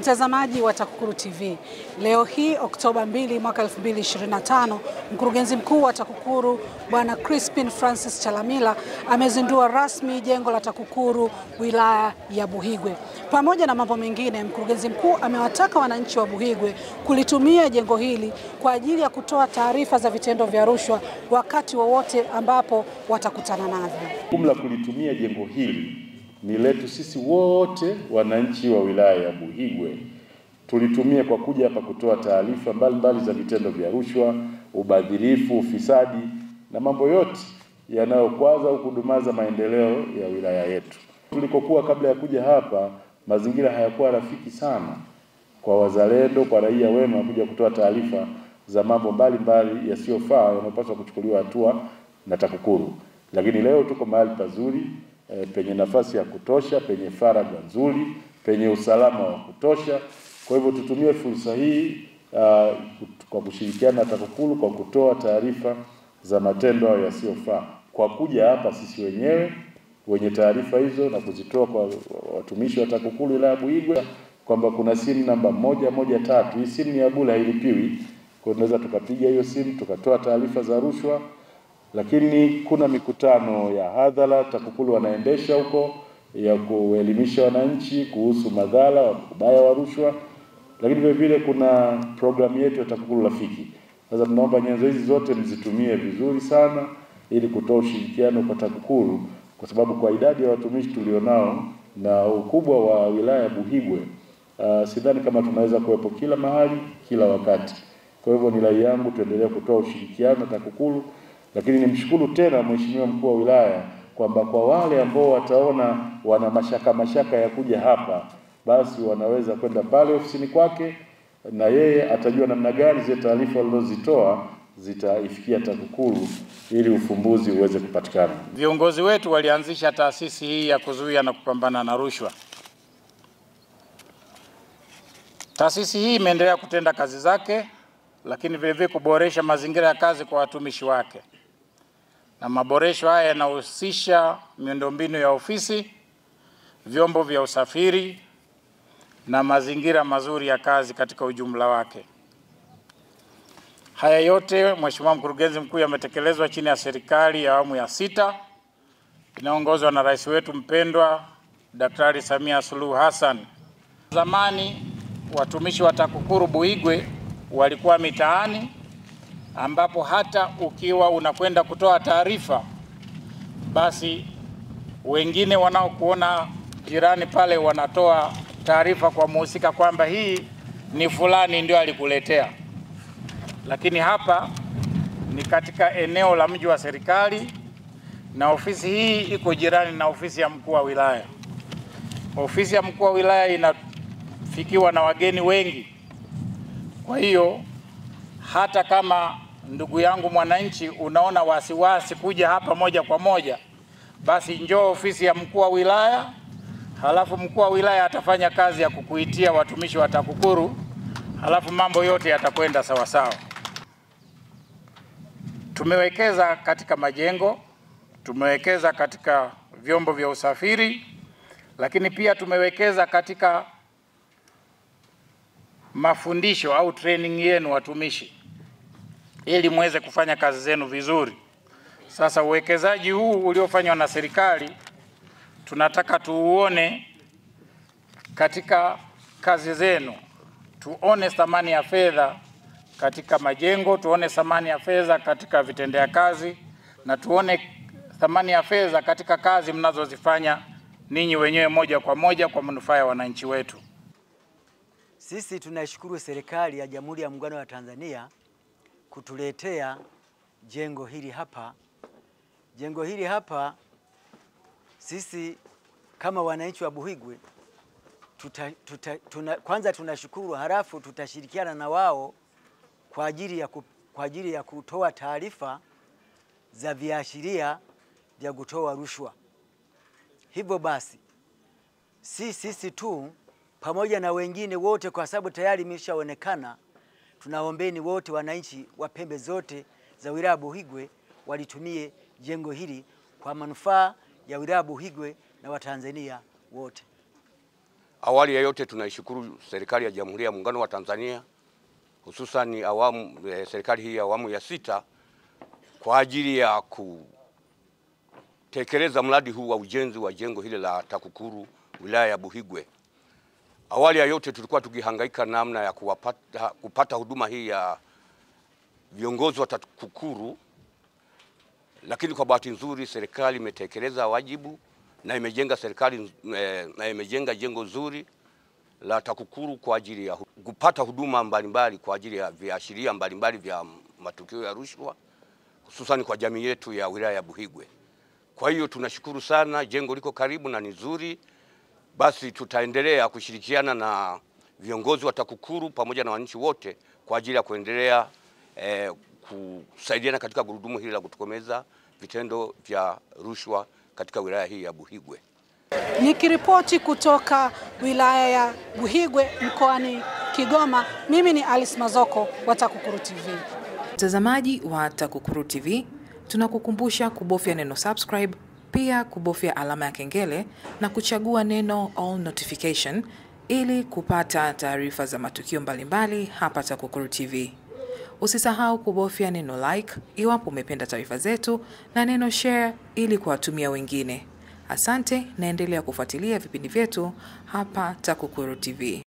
Mtazamaji wa TAKUKURU TV, leo hii Oktoba 2 mwaka 2025, mkurugenzi mkuu wa TAKUKURU Bwana Crispin Francis Chalamila amezindua rasmi jengo la TAKUKURU wilaya ya Buhigwe. Pamoja na mambo mengine, mkurugenzi mkuu amewataka wananchi wa Buhigwe kulitumia jengo hili kwa ajili ya kutoa taarifa za vitendo vya rushwa wakati wowote ambapo watakutana navyo. Jumla kulitumia jengo hili ni letu sisi wote wananchi wa wilaya ya Buhigwe. Tulitumia kwa kuja hapa kutoa taarifa mbalimbali za vitendo vya rushwa, ubadhirifu, ufisadi na mambo yote yanayokwaza au kudumaza maendeleo ya wilaya yetu. Tulikokuwa kabla ya kuja hapa, mazingira hayakuwa rafiki sana kwa wazalendo, kwa raia wema kuja kutoa taarifa za mambo mbalimbali yasiyofaa yanayopaswa kuchukuliwa hatua na TAKUKURU. Lakini leo tuko mahali pazuri, penye nafasi ya kutosha, penye faragha nzuri, penye usalama wa kutosha. Kwa hivyo tutumie fursa hii kwa kushirikiana na TAKUKURU kwa kutoa taarifa za matendo yasiyofaa. Kwa kuja hapa sisi wenyewe wenye taarifa hizo na kuzitoa kwa watumishi wa TAKUKURU wilaya ya Buhigwe, kwamba kuna simu namba 113. Hii simu ya bure, hailipiwi. Kwa hiyo tunaweza tukapiga hiyo simu tukatoa taarifa za rushwa. Lakini kuna mikutano ya hadhara TAKUKURU wanaendesha huko ya kuelimisha wananchi kuhusu madhara ubaya wa rushwa. Lakini vile vile kuna programu yetu ya TAKUKURU Rafiki. Sasa tunaomba nyenzo hizi zote mzitumie vizuri sana ili kutoa ushirikiano kwa TAKUKURU, kwa sababu kwa idadi ya watumishi tulionao na ukubwa wa wilaya ya Buhigwe, sidhani kama tunaweza kuwepo kila mahali kila wakati. Kwa hivyo ni rai yangu tuendelee kutoa ushirikiano na TAKUKURU. Lakini nimshukuru tena Mheshimiwa Mkuu wa Wilaya kwamba kwa wale ambao wataona wana mashaka ya kuja hapa, basi wanaweza kwenda pale ofisini kwake na yeye atajua namna gani zile taarifa walizozitoa zitaifikia TAKUKURU ili ufumbuzi uweze kupatikana. Viongozi wetu walianzisha taasisi hii ya kuzuia na kupambana na rushwa. Taasisi hii imeendelea kutenda kazi zake, lakini vile vile kuboresha mazingira ya kazi kwa watumishi wake. Na maboresho haya yanahusisha miundombinu ya ofisi, vyombo vya usafiri na mazingira mazuri ya kazi katika ujumla wake. Haya yote Mheshimiwa Mkurugenzi Mkuu yametekelezwa chini ya serikali ya awamu ya 6 inaongozwa na Rais wetu mpendwa Daktari Samia Suluhu Hassan. Zamani watumishi wa TAKUKURU Buhigwe walikuwa mitaani, ambapo hata ukiwa unakwenda kutoa taarifa, basi wengine wanaokuona jirani pale wanatoa taarifa kwa mhusika kwamba hii ni fulani ndio alikuletea. Lakini hapa ni katika eneo la mji wa serikali na ofisi hii iko jirani na ofisi ya mkuu wa wilaya. Ofisi ya mkuu wa wilaya inafikiwa na wageni wengi. Kwa hiyo hata kama ndugu yangu mwananchi unaona wasiwasi kuja hapa moja kwa moja, basi njoo ofisi ya mkuu wa wilaya, halafu mkuu wa wilaya atafanya kazi ya kukuitia watumishi wa TAKUKURU, halafu mambo yote yatakwenda sawa sawa. Tumewekeza katika majengo, tumewekeza katika vyombo vya usafiri, lakini pia tumewekeza katika mafundisho au training yenu watumishi, ili muweze kufanya kazi zenu vizuri. Sasa uwekezaji huu uliofanywa na serikali tunataka tuuone katika kazi zenu. Tuone thamani ya fedha katika majengo, tuone thamani ya fedha katika vitendea kazi, na tuone thamani ya fedha katika kazi mnazozifanya ninyi wenyewe moja kwa moja kwa manufaa ya wananchi wetu. Sisi tunashukuru serikali ya Jamhuri ya Muungano wa Tanzania kutuletea jengo hili hapa. Jengo hili hapa sisi kama wananchi wa Buhigwe kwanza tunashukuru, halafu tutashirikiana na wao kwa ajili ya kutoa taarifa za viashiria vya kutoa rushwa. Hivyo basi sisi tu pamoja na wengine wote, kwa sababu tayari imeshaonekana, tunaombeni wote wananchi wa pembe zote za wilaya Buhigwe walitumie jengo hili kwa manufaa ya wilaya Buhigwe na Watanzania wote. Awali ya yote tunaishukuru serikali ya Jamhuri ya Muungano wa Tanzania, hususan serikali hii ya awamu ya 6 kwa ajili ya kutekeleza mradi huu wa ujenzi wa jengo hili la TAKUKURU wilaya ya Buhigwe. Awali ya yote tulikuwa tukihangaika namna ya kupata huduma hii ya viongozi wa TAKUKURU, lakini kwa bahati nzuri serikali imetekeleza wajibu na imejenga jengo zuri la TAKUKURU kwa ajili ya kupata huduma mbalimbali kwa ajili ya viashiria mbalimbali vya matukio ya rushwa, hususan kwa jamii yetu ya wilaya ya Buhigwe. Kwa hiyo tunashukuru sana, jengo liko karibu na ni nzuri. Basi tutaendelea kushirikiana na viongozi wa TAKUKURU pamoja na wananchi wote kwa ajili ya kuendelea kusaidiana katika gurudumu hili la kutokomeza vitendo vya rushwa katika wilaya hii ya Buhigwe. Nikiripoti kutoka wilaya ya Buhigwe mkoani Kigoma, mimi ni Alice Mazoko wa TAKUKURU TV. Mtazamaji wa TAKUKURU TV, tunakukumbusha kubofya neno subscribe, pia kubofya alama ya kengele na kuchagua neno all notification ili kupata taarifa za matukio mbalimbali hapa TAKUKURU TV. Usisahau kubofya neno like iwapo umependa taarifa zetu na neno share ili kuwatumia wengine. Asante, naendelea kufuatilia vipindi vyetu hapa TAKUKURU TV.